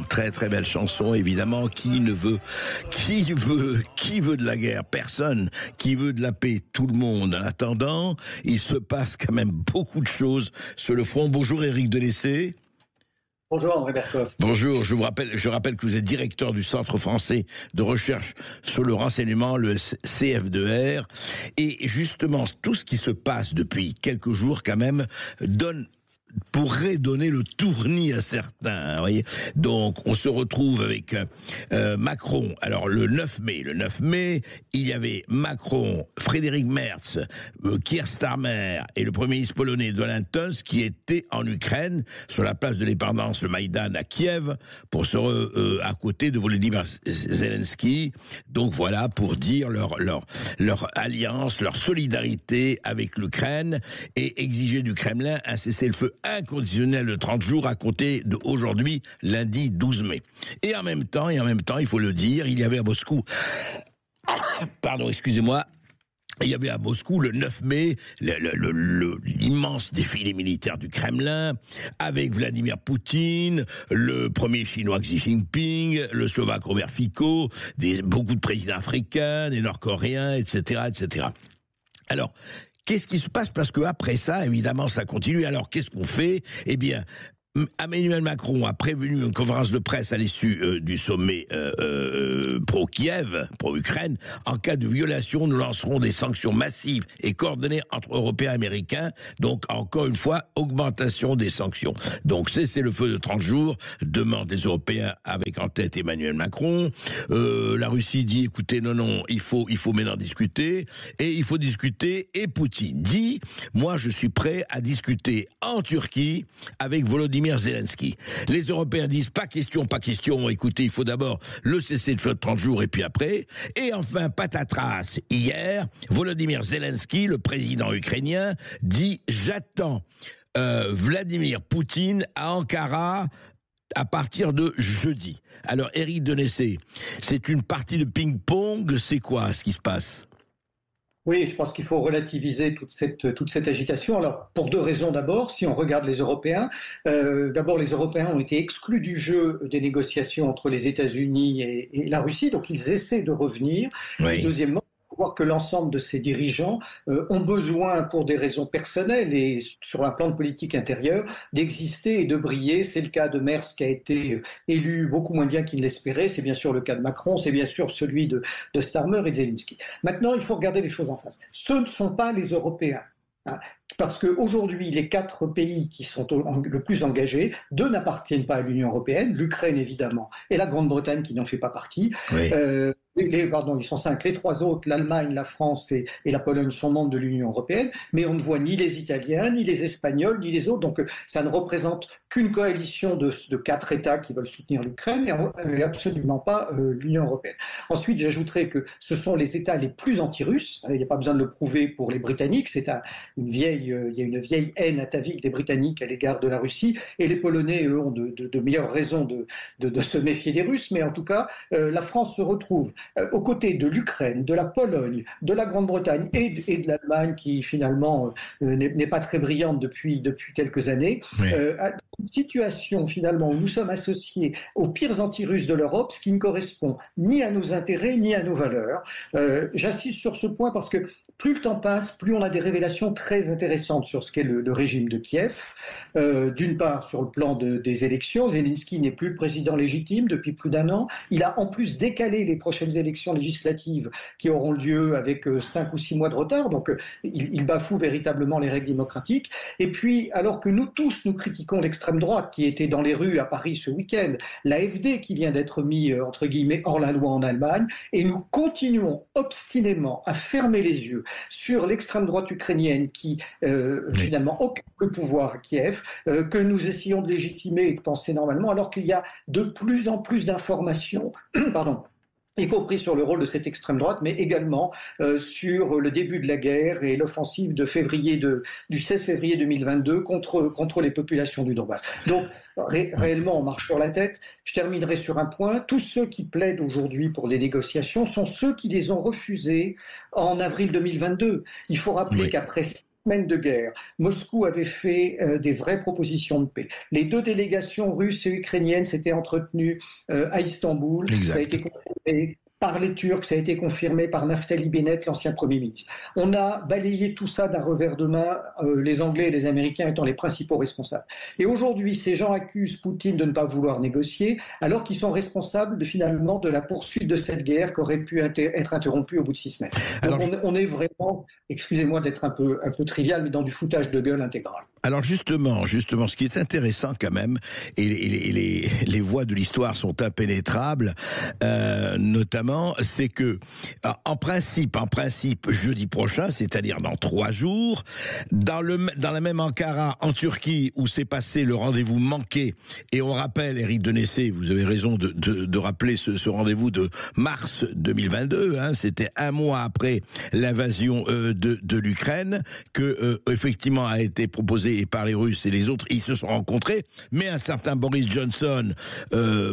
très très belle chanson, évidemment. Qui veut de la guerre? Personne. Qui veut de la paix? Tout le monde. En attendant, il se passe quand même beaucoup de choses sur le front. Bonjour Éric Delessé. Bonjour André Berkoff. Bonjour, je rappelle que vous êtes directeur du Centre français de recherche sur le renseignement, le CF2R. Et justement, tout ce qui se passe depuis quelques jours quand même pourrait donner le tournis à certains, vous voyez. Donc, on se retrouve avec Macron. Alors, le 9 mai, il y avait Macron, Frédéric Merz, Keir Starmer et le Premier ministre polonais Donald Tusk qui étaient en Ukraine, sur la place de l'Indépendance, le Maïdan à Kiev, pour à côté de Volodymyr Zelensky. Donc, voilà, pour dire leur alliance, leur solidarité avec l'Ukraine et exiger du Kremlin un cessez-le-feu inconditionnel de 30 jours à compter d'aujourd'hui, lundi 12 mai. Et en même temps, il faut le dire, il y avait à Moscou, il y avait à Moscou le 9 mai l'immense défilé militaire du Kremlin avec Vladimir Poutine, le premier chinois Xi Jinping, le slovaque Robert Fico, beaucoup de présidents africains, des Nord-Coréens, etc., etc. Alors, qu'est-ce qui se passe? Parce que après ça, évidemment, ça continue. Alors, qu'est-ce qu'on fait? Eh bien, Emmanuel Macron a prévenu une conférence de presse à l'issue du sommet pro-Kiev, pro-Ukraine. En cas de violation, nous lancerons des sanctions massives et coordonnées entre Européens et Américains. Donc, encore une fois, augmentation des sanctions. Donc, cessez le feu de 30 jours, demande des Européens avec en tête Emmanuel Macron. La Russie dit, écoutez, non, il faut maintenant discuter. Et il faut discuter. Et Poutine dit, moi, je suis prêt à discuter en Turquie avec Volodymyr Zelensky. Les Européens disent pas question, écoutez, il faut d'abord le cessez-le-feu de 30 jours et puis après. Et enfin, patatras, hier, Volodymyr Zelensky, le président ukrainien, dit j'attends Vladimir Poutine à Ankara à partir de jeudi. Alors, Éric Delessé, c'est une partie de ping-pong, c'est quoi ce qui se passe ? Oui, je pense qu'il faut relativiser toute cette agitation. Alors, pour deux raisons d'abord, si on regarde les Européens, d'abord les Européens ont été exclus du jeu des négociations entre les États-Unis et la Russie, donc ils essaient de revenir. Oui. Et deuxièmement, voir que l'ensemble de ces dirigeants ont besoin, pour des raisons personnelles et sur un plan de politique intérieure, d'exister et de briller. C'est le cas de Merz qui a été élu beaucoup moins bien qu'il ne l'espérait. C'est bien sûr le cas de Macron, c'est bien sûr celui de Starmer et de Zelensky. Maintenant, il faut regarder les choses en face. Ce ne sont pas les Européens. Parce qu'aujourd'hui, les 4 pays qui sont le plus engagés, 2 n'appartiennent pas à l'Union européenne, l'Ukraine évidemment, et la Grande-Bretagne qui n'en fait pas partie. Oui. Ils sont 5. Les 3 autres, l'Allemagne, la France et la Pologne sont membres de l'Union européenne, mais on ne voit ni les Italiens, ni les Espagnols, ni les autres. Donc ça ne représente qu'une coalition de 4 États qui veulent soutenir l'Ukraine et absolument pas l'Union européenne. Ensuite, j'ajouterais que ce sont les États les plus anti-russes. Il n'y a pas besoin de le prouver pour les Britanniques. Il y a une vieille haine atavique des Britanniques à l'égard de la Russie. Et les Polonais, eux, ont de meilleures raisons de se méfier des Russes. Mais en tout cas, la France se retrouve aux côtés de l'Ukraine, de la Pologne, de la Grande-Bretagne et de l'Allemagne qui finalement n'est pas très brillante depuis quelques années. Oui. Une situation finalement où nous sommes associés aux pires anti-russes de l'Europe, ce qui ne correspond ni à nos intérêts ni à nos valeurs. J'insiste sur ce point parce que plus le temps passe, plus on a des révélations très intéressantes sur ce qu'est le régime de Kiev. D'une part, sur le plan des élections, Zelensky n'est plus le président légitime depuis plus d'1 an. Il a en plus décalé les prochaines élections législatives qui auront lieu avec 5 ou 6 mois de retard. Donc, il bafoue véritablement les règles démocratiques. Et puis, alors que nous tous, nous critiquons l'extrême droite qui était dans les rues à Paris ce week-end, l'AfD qui vient d'être mis, entre guillemets, hors la loi en Allemagne, et nous continuons obstinément à fermer les yeux sur l'extrême droite ukrainienne qui finalement occupe le pouvoir à Kiev, que nous essayons de légitimer et de penser normalement, alors qu'il y a de plus en plus d'informations, y compris sur le rôle de cette extrême droite, mais également sur le début de la guerre et l'offensive du 16 février 2022 contre les populations du Donbass. Donc, réellement, on marche sur la tête. Je terminerai sur un point. Tous ceux qui plaident aujourd'hui pour des négociations sont ceux qui les ont refusées en avril 2022. Il faut rappeler qu'après semaines de guerre, Moscou avait fait des vraies propositions de paix. Les deux délégations russes et ukrainiennes s'étaient entretenues à Istanbul. Exact. Ça a été confirmé par les Turcs, ça a été confirmé par Naftali Bennett, l'ancien Premier ministre. On a balayé tout ça d'un revers de main, les Anglais et les Américains étant les principaux responsables. Et aujourd'hui, ces gens accusent Poutine de ne pas vouloir négocier, alors qu'ils sont responsables finalement de la poursuite de cette guerre qui aurait pu être interrompue au bout de 6 semaines. Donc on est vraiment, excusez-moi d'être un peu trivial, mais dans du foutage de gueule intégral. Alors justement, ce qui est intéressant quand même, et les voies de l'histoire sont impénétrables, notamment, c'est que en principe, jeudi prochain, c'est-à-dire dans 3 jours, dans la même Ankara, en Turquie, où s'est passé le rendez-vous manqué, et on rappelle, Éric Denessé, vous avez raison de rappeler ce rendez-vous de mars 2022, hein, c'était 1 mois après l'invasion de l'Ukraine, que effectivement a été proposé et par les Russes et les autres, ils se sont rencontrés, mais un certain Boris Johnson,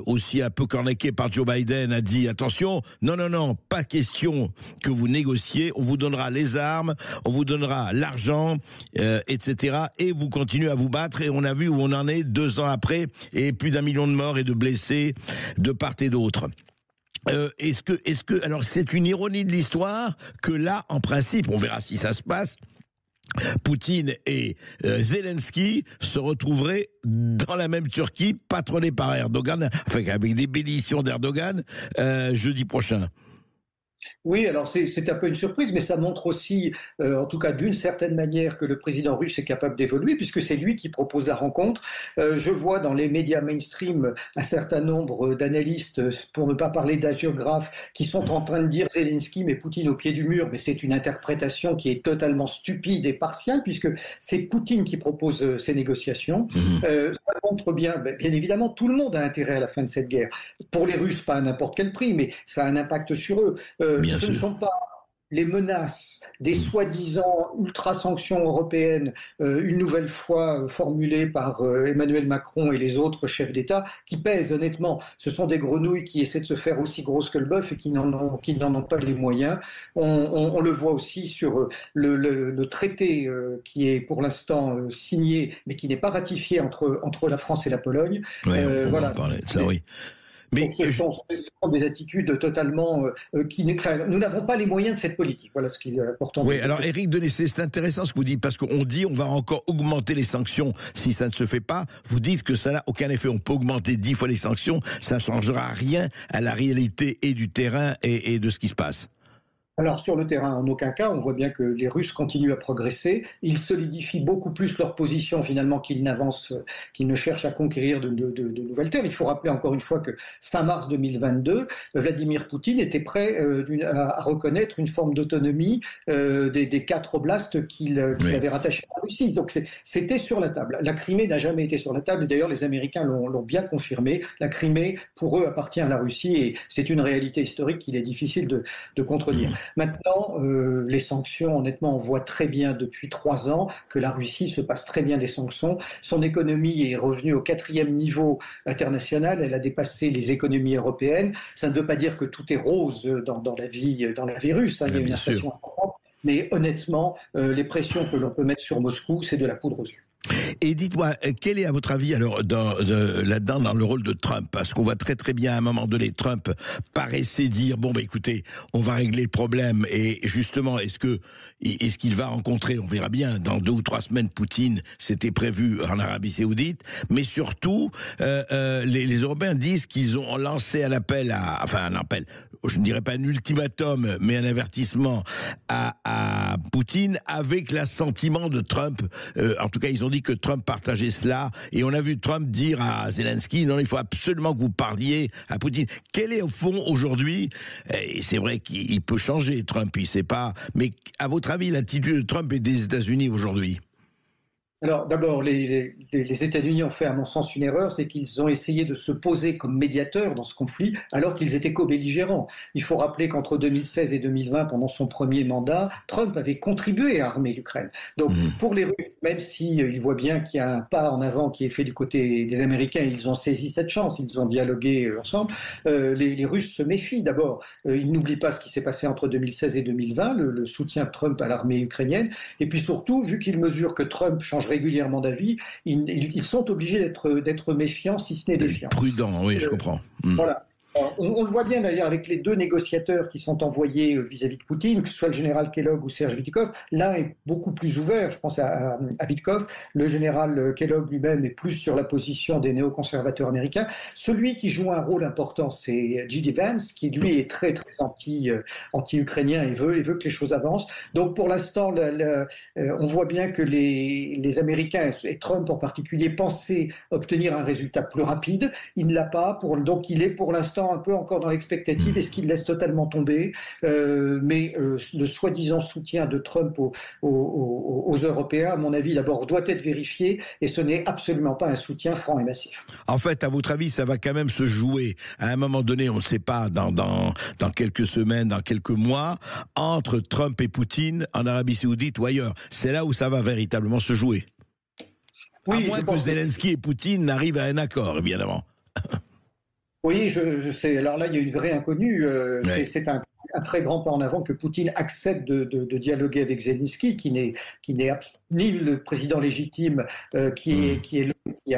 aussi un peu cornequé par Joe Biden, a dit attention, non, pas question que vous négociez, on vous donnera les armes, on vous donnera l'argent, etc. Et vous continuez à vous battre, et on a vu où on en est 2 ans après, et plus d'1 million de morts et de blessés de part et d'autre. Est-ce que, alors c'est une ironie de l'histoire que là, en principe, on verra si ça se passe, Poutine et Zelensky se retrouveraient dans la même Turquie, patronnés par Erdogan, enfin avec des bénédictions d'Erdogan, jeudi prochain. Oui, alors c'est un peu une surprise, mais ça montre aussi, en tout cas d'une certaine manière, que le président russe est capable d'évoluer, puisque c'est lui qui propose la rencontre. Je vois dans les médias mainstream un certain nombre d'analystes, pour ne pas parler d'agiographes, qui sont en train de dire Zelensky met Poutine au pied du mur, mais c'est une interprétation qui est totalement stupide et partiale, puisque c'est Poutine qui propose ces négociations. Ça montre bien évidemment, tout le monde a intérêt à la fin de cette guerre. Pour les Russes, pas à n'importe quel prix, mais ça a un impact sur eux. Ce ne sont pas les menaces des soi-disant ultra-sanctions européennes, une nouvelle fois formulées par Emmanuel Macron et les autres chefs d'État, qui pèsent honnêtement. Ce sont des grenouilles qui essaient de se faire aussi grosses que le bœuf et qui n'en ont pas les moyens. On le voit aussi sur le traité qui est pour l'instant signé, mais qui n'est pas ratifié entre la France et la Pologne. Oui, on va en parler de ça, oui. Mais ce sont des attitudes totalement nous n'avons pas les moyens de cette politique. Voilà ce qui est important. Oui, alors Éric Denessé, c'est intéressant ce que vous dites, parce qu'on dit on va encore augmenter les sanctions si ça ne se fait pas. Vous dites que ça n'a aucun effet. On peut augmenter 10 fois les sanctions, ça ne changera rien à la réalité et du terrain et de ce qui se passe. Alors sur le terrain, en aucun cas, on voit bien que les Russes continuent à progresser. Ils solidifient beaucoup plus leur position finalement qu'ils n'avancent, qu'ils ne cherchent à conquérir de nouvelles terres. Il faut rappeler encore une fois que fin mars 2022, Vladimir Poutine était prêt à reconnaître une forme d'autonomie des 4 oblasts qu'il avait rattachés à la Russie. Donc c'était sur la table. La Crimée n'a jamais été sur la table. Et d'ailleurs, les Américains l'ont bien confirmé. La Crimée, pour eux, appartient à la Russie et c'est une réalité historique qu'il est difficile de contredire. Maintenant, les sanctions, honnêtement, on voit très bien depuis 3 ans que la Russie se passe très bien des sanctions. Son économie est revenue au 4e niveau international. Elle a dépassé les économies européennes. Ça ne veut pas dire que tout est rose dans la vie russe. Il y a une inflation importante. Mais honnêtement, les pressions que l'on peut mettre sur Moscou, c'est de la poudre aux yeux. Et dites-moi, quel est à votre avis alors là-dedans dans le rôle de Trump? Parce qu'on voit très très bien à un moment donné Trump paraissait dire bon écoutez, on va régler le problème, et justement est-ce qu'il va rencontrer, on verra bien, dans 2 ou 3 semaines Poutine, c'était prévu en Arabie Saoudite, mais surtout les Européens disent qu'ils ont lancé un appel je ne dirais pas un ultimatum, mais un avertissement à Poutine avec l'assentiment de Trump. En tout cas, ils ont dit que Trump partageait cela, et on a vu Trump dire à Zelensky non, il faut absolument que vous parliez à Poutine. Quel est au fond aujourd'hui, et c'est vrai qu'il peut changer Trump, il sait pas, mais à votre avis l'attitude de Trump et des États-Unis aujourd'hui? Alors d'abord, les États-Unis ont fait, à mon sens, une erreur, c'est qu'ils ont essayé de se poser comme médiateurs dans ce conflit, alors qu'ils étaient co-belligérants. Il faut rappeler qu'entre 2016 et 2020, pendant son premier mandat, Trump avait contribué à armer l'Ukraine. Donc pour les Russes, même s'ils voient bien qu'il y a un pas en avant qui est fait du côté des Américains, ils ont saisi cette chance, ils ont dialogué ensemble, les Russes se méfient d'abord. Ils n'oublient pas ce qui s'est passé entre 2016 et 2020, le soutien de Trump à l'armée ukrainienne, et puis surtout, vu qu'ils mesurent que Trump change régulièrement d'avis, ils sont obligés d'être méfiants, si ce n'est défiants. Prudent, oui, je comprends. Voilà. On le voit bien d'ailleurs avec les deux négociateurs qui sont envoyés vis-à-vis de Poutine, que ce soit le général Kellogg ou Serge Vitkov. L'un est beaucoup plus ouvert, je pense à Vitkov. Le général Kellogg lui-même est plus sur la position des néoconservateurs américains. Celui qui joue un rôle important, c'est J.D. Vance, qui lui est très très anti-ukrainien et veut que les choses avancent. Donc pour l'instant, on voit bien que les Américains, et Trump en particulier, pensaient obtenir un résultat plus rapide. Il ne l'a pas, donc il est pour l'instant un peu encore dans l'expectative. Est-ce qu'il laisse totalement tomber? Mais le soi-disant soutien de Trump aux Européens, à mon avis, d'abord, doit être vérifié, et ce n'est absolument pas un soutien franc et massif. En fait, à votre avis, ça va quand même se jouer, à un moment donné, on ne sait pas, dans quelques semaines, dans quelques mois, entre Trump et Poutine, en Arabie Saoudite ou ailleurs. C'est là où ça va véritablement se jouer. Oui, à moins que Zelensky et Poutine n'arrivent à un accord, évidemment. Oui, je sais. Alors là, il y a une vraie inconnue. C'est un très grand pas en avant que Poutine accepte de dialoguer avec Zelensky, qui n'est ni le président légitime, qui est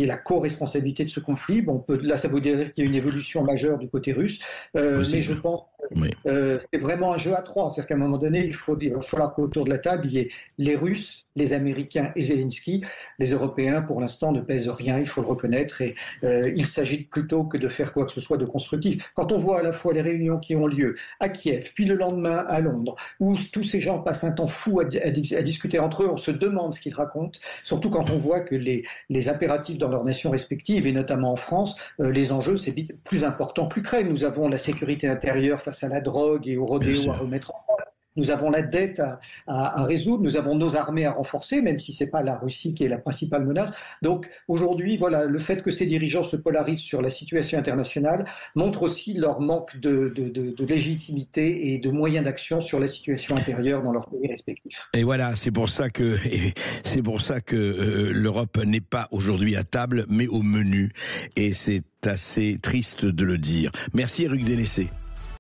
la co-responsabilité de ce conflit. Bon, là, ça veut dire qu'il y a une évolution majeure du côté russe, mais je pense que c'est vraiment un jeu à trois. C'est-à-dire qu'à un moment donné, il va falloir qu'autour de la table, il y ait les Russes, les Américains et Zelensky. Les Européens, pour l'instant, ne pèsent rien, il faut le reconnaître, et il s'agit plutôt que de faire quoi que ce soit de constructif. Quand on voit à la fois les réunions qui ont lieu à Kiev, puis le lendemain à Londres, où tous ces gens passent un temps fou à discuter entre eux, on se demande ce qu'ils racontent, surtout quand on voit que les impératifs dans leurs nations respectives, et notamment en France, les enjeux, c'est plus important que l'Ukraine. Nous avons la sécurité intérieure face à la drogue et au rodéo à remettre en place. Nous avons la dette à résoudre, nous avons nos armées à renforcer, même si c'est pas la Russie qui est la principale menace. Donc aujourd'hui, voilà, le fait que ces dirigeants se polarisent sur la situation internationale montre aussi leur manque de légitimité et de moyens d'action sur la situation intérieure dans leurs pays respectifs. Et voilà, c'est pour ça que l'Europe n'est pas aujourd'hui à table, mais au menu. Et c'est assez triste de le dire. Merci Eric Dénessé.